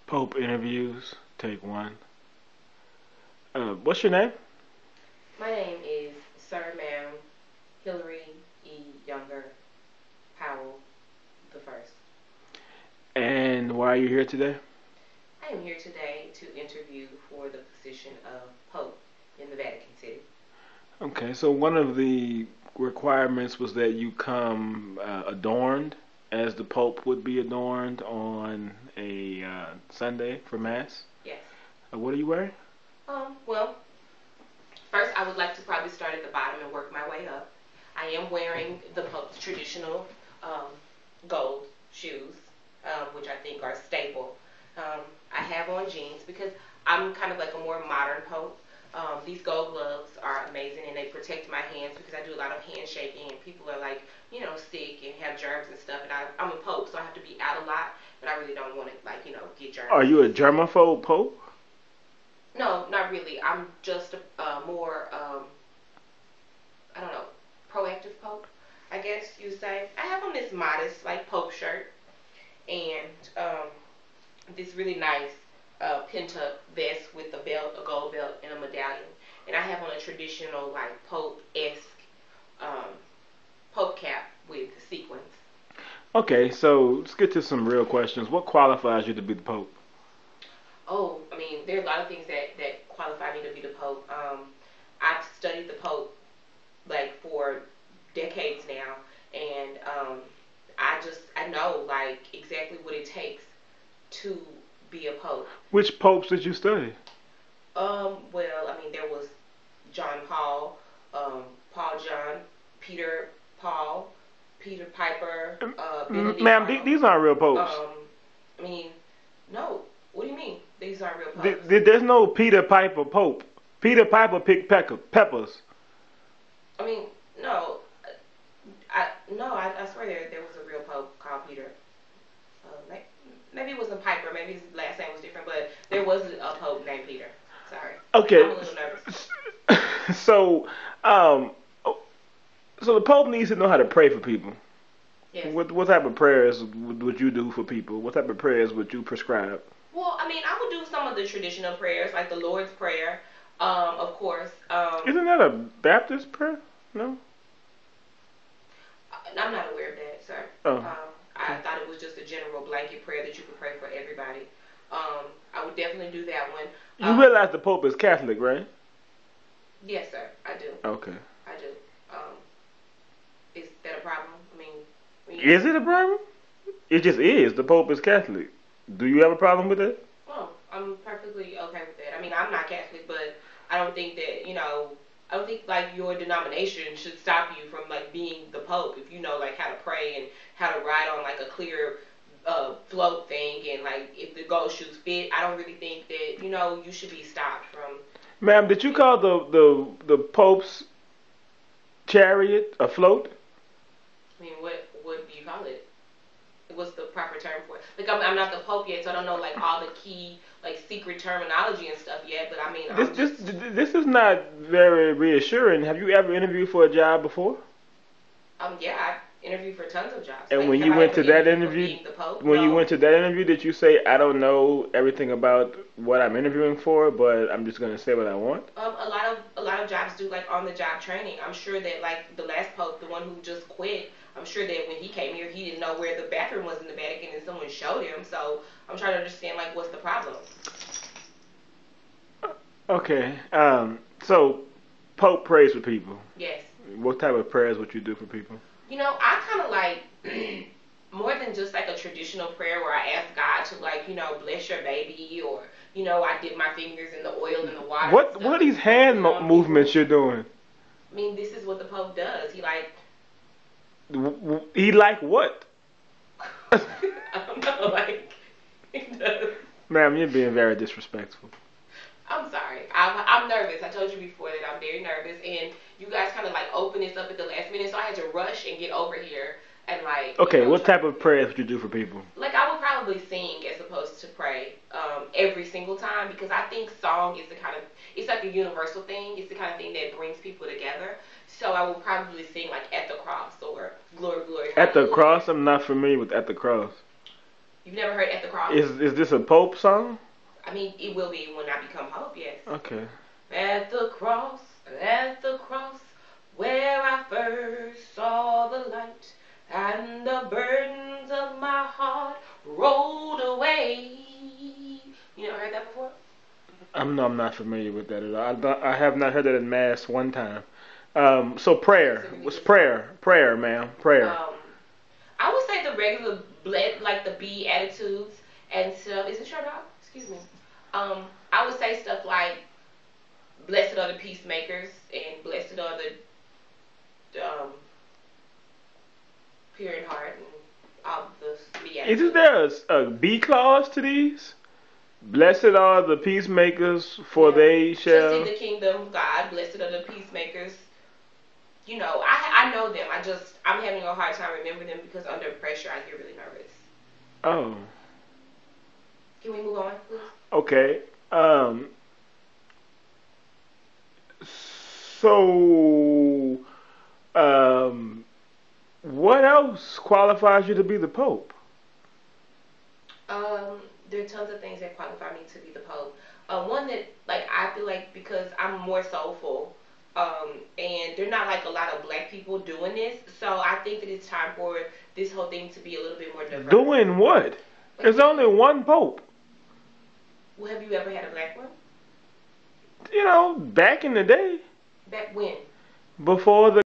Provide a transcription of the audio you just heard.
Pope interviews, take one. What's your name? My name is Sir Ma'am Hilary E. Younger Powell the First. And why are you here today? I am here today to interview for the position of Pope in the Vatican City. Okay, so one of the requirements was that you come adorned as the Pope would be adorned on a Sunday for Mass. Yes. What are you wearing? Well, first I would like to probably start at the bottom and work my way up. I am wearing the Pope's traditional um, gold shoes, which I think are staple. Um, I have on jeans because I'm kind of like a more modern Pope. These gold gloves are amazing and they protect my hands because I do a lot of handshaking and people are like, sick and have germs and stuff. And I'm a Pope, so I have to be out a lot, but I really don't want to, like, get Are germs. you a germaphobe Pope? No, not really. I'm just a more, I don't know, proactive Pope, I guess you say. I have on this modest, like, Pope shirt and this really nice pent up vest with a belt, a gold belt, and a medallion. And I have on a traditional, like, Pope esque um, Pope cap with sequins. Okay, so let's get to some real questions. What qualifies you to be the Pope? Oh, I mean, there are a lot of things that qualify me to be the Pope. I've studied the Pope like for decades now, and I know like exactly what it takes to be a Pope. Which popes did you study? Well, I mean, there was John Paul, um, Paul John, Peter Paul, Peter Piper, Benedict Ma'am, Arnold. these aren't real popes. Um, I mean, no. What do you mean? These aren't real popes. There's no Peter Piper Pope. Peter Piper picked peppers. I mean, no. I swear there was a real pope called Peter. Maybe it wasn't Piper. Maybe his last name was different, but there was a pope named Peter. Sorry, I'm Okay, a little nervous. so um, so the Pope needs to know how to pray for people. Yes. What type of prayers would you do for people? What type of prayers would you prescribe? Well, I mean, I would do some of the traditional prayers, like the Lord's Prayer, of course. Isn't that a Baptist prayer? No. I'm not aware of that, sir. Oh. I thought it was just a general blanket prayer that you could pray for everybody. I would definitely do that one. You realize the Pope is Catholic, right? Yes, sir. I do. Okay. I do. Um, is that a problem? I mean, Is it a problem? It just is. The Pope is Catholic. Do you have a problem with it? oh, I'm perfectly okay with that. I mean, I'm not Catholic, but I don't think that I don't think like your denomination should stop you from like being the Pope if you know like how to pray and how to ride on like a clear float thing and like if the gold shoes fit. I don't really think that you should be stopped from. Ma'am, did you call the Pope's chariot a float? I mean, what do you call it? What's the proper term for it? Like I'm not the Pope yet, so I don't know like all the key like secret terminology and stuff yet. But I mean, This I'm this just this is not very reassuring. Have you ever interviewed for a job before? yeah, I interviewed for tons of jobs. And Like, when have you I went ever to that interviewed for interview, being the Pope? when you No. went to that interview, did you say, I don't know everything about what I'm interviewing for, but I'm just gonna say what I want? A lot of jobs do like on the job training. I'm sure that like the last Pope, the one who just quit, I'm sure that when he came here, he didn't know where the bathroom was in the Vatican, and someone showed him. So I'm trying to understand like what's the problem. Okay. So Pope prays for people. Yes. What type of prayers would you do for people? I kind of like more than just like a traditional prayer where I ask God to like bless your baby or I dip my fingers in the oil and the water and What stuff are and these hand sprinkle it on people. movements you're doing? I mean, this is what the Pope does. He like He like what? I don't know, like he does. Ma'am, you're being very disrespectful. I'm sorry. I'm nervous. I told you before that I'm very nervous, and you guys kind of like opened this up at the last minute, so I had to rush and get over here and like Okay, what try type of to. prayers would you do for people? Like I would probably sing as opposed to pray every single time because I think song is the kind of it's like a universal thing. It's the kind of thing that brings people together. So I would probably sing like at the cross or glory, glory, At the hallelujah. cross, I'm not familiar with at the cross. You've never heard At the Cross? Is this a Pope song? I mean, it will be when I become Pope, yes. Okay. At the cross, where I first saw the light, and the burdens of my heart rolled away. You never heard that before? I'm not familiar with that at all. I have not heard that in mass one time. So It's prayer. a really What's good song. prayer, ma'am? Prayer. I would say the regular like the Beatitudes and stuff. Is it shut off? Excuse me. I would say stuff like, "Blessed are the peacemakers," and "Blessed are the pure in heart," and all the Isn't Beatitudes. there a B clause to these? Blessed are the peacemakers, for Yeah. they To see shall. the kingdom of God. Blessed are the peacemakers. You know, I know them. I'm having a hard time remembering them because under pressure I get really nervous. Oh, Can we move on, please? okay. So, um, what else qualifies you to be the Pope? There are tons of things that qualify me to be the Pope. One that like I feel like because I'm more soulful, and there are not like a lot of black people doing this, so I think that it's time for this whole thing to be a little bit more diverse. Doing what? Like, There's only one Pope. well, have you ever had a black one? You know, back in the day, Back when? before the